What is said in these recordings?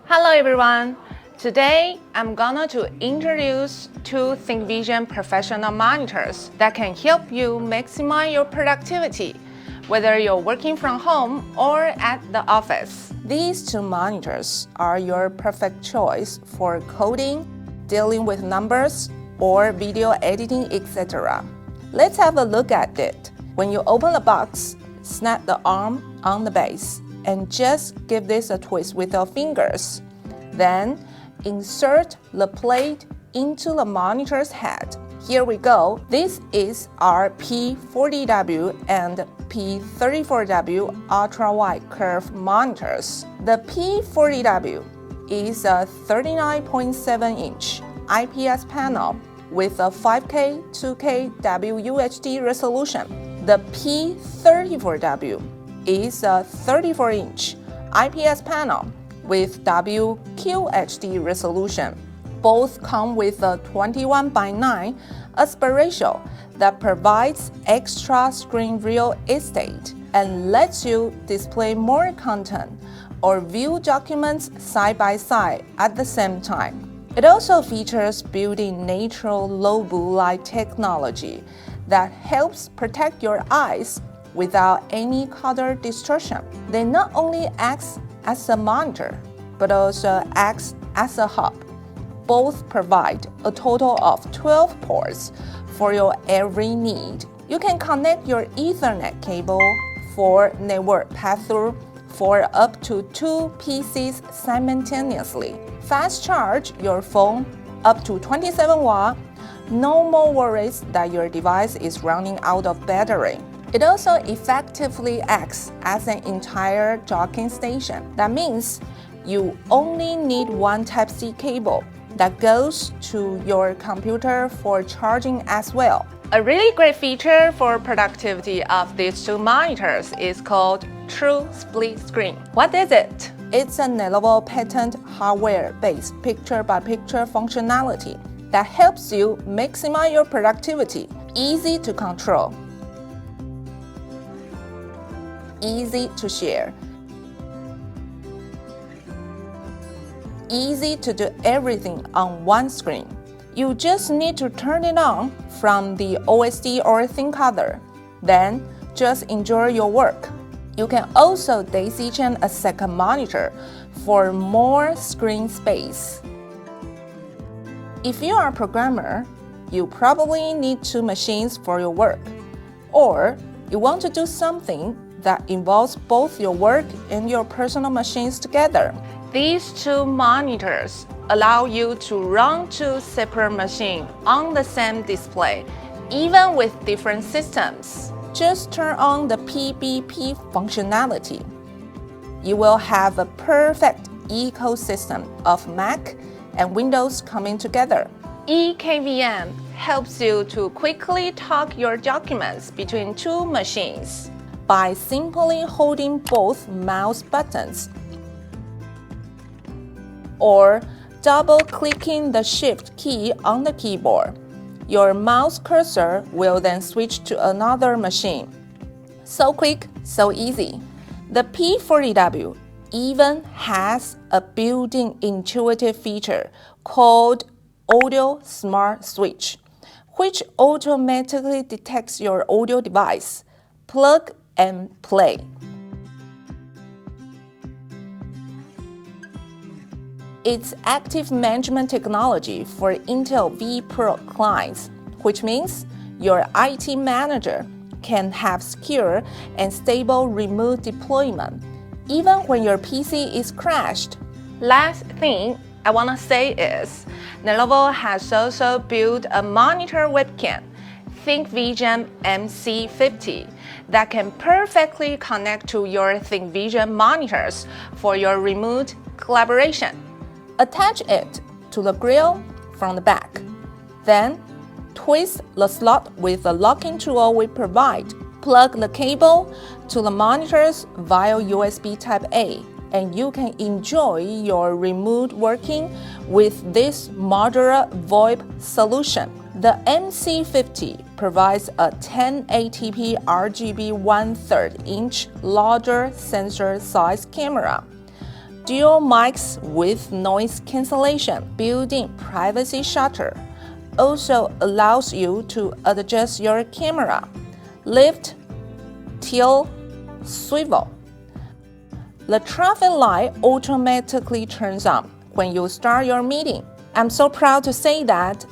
Hello everyone! Today I'm gonna to introduce two ThinkVision professional monitors that can help you maximize your productivity, whether you're working from home or at the office. These two monitors are your perfect choice for coding, dealing with numbers, or video editing, etc. Let's have a look at it. When you open the box, snap the arm on the base and just give this a twist with your fingers. Then insert the plate into the monitor's head. Here we go. This is our P40w and P34w ultra-wide curve monitors. The P40w is a 39.7-inch IPS panel with a 5K 2K WUHD resolution. The P34w is a 34-inch IPS panel with WQHD resolution. Both come with a 21:9 aspect ratio that provides extra screen real estate and lets you display more content or view documents side by side at the same time. It also features built-in natural low blue light technology that helps protect your eyes without any color distortion. They not only act as a monitor, but also acts as a hub. Both provide a total of 12 ports for your every need. You can connect your Ethernet cable for network pass-through for up to 2 PCs simultaneously. Fast charge your phone up to 27 watts. No more worries that your device is running out of battery. It also effectively acts as an entire docking station. That means you only need one Type-C cable that goes to your computer for charging as well. A really great feature for productivity of these two monitors is called True Split Screen. What is it? It's a Lenovo patent hardware-based picture-by-picture functionality that helps you maximize your productivity. Easy to control, easy to share, easy to do everything on one screen. You just need to turn it on from the OSD or ThinkOther. Then just enjoy your work. You can also daisy chain a second monitor for more screen space. If you are a programmer, you probably need two machines for your work, or you want to do something that involves both your work and your personal machines together. These two monitors allow you to run two separate machines on the same display, even with different systems. Just turn on the PBP functionality. You will have a perfect ecosystem of Mac and Windows coming together. EKVM helps you to quickly tuck your documents between two machines by simply holding both mouse buttons or double-clicking the Shift key on the keyboard. Your mouse cursor will then switch to another machine. So quick, so easy. The P40w even has a built-in intuitive feature called Audio Smart Switch, which automatically detects your audio device. Plug and play. It's active management technology for Intel vPro clients, which means your IT manager can have secure and stable remote deployment, even when your PC is crashed. Last thing I want to say is, Lenovo has also built a monitor webcam, ThinkVision MC50, that can perfectly connect to your ThinkVision monitors for your remote collaboration. Attach it to the grill from the back. Then, twist the slot with the locking tool we provide. Plug the cable to the monitors via USB Type-A, and you can enjoy your remote working with this modular VoIP solution. The MC50 provides a 1080p RGB 1/3 inch larger sensor size camera, Dual mics with noise cancellation, built-in privacy shutter. Also allows you to adjust your camera, lift, tilt, swivel. The traffic light automatically turns on when you start your meeting. I'm so proud to say that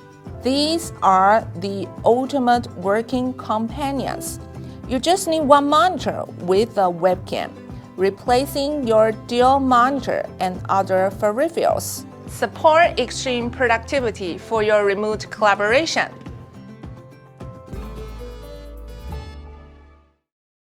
these are the ultimate working companions. You just need one monitor with a webcam, replacing your dual monitor and other peripherals. Support extreme productivity for your remote collaboration.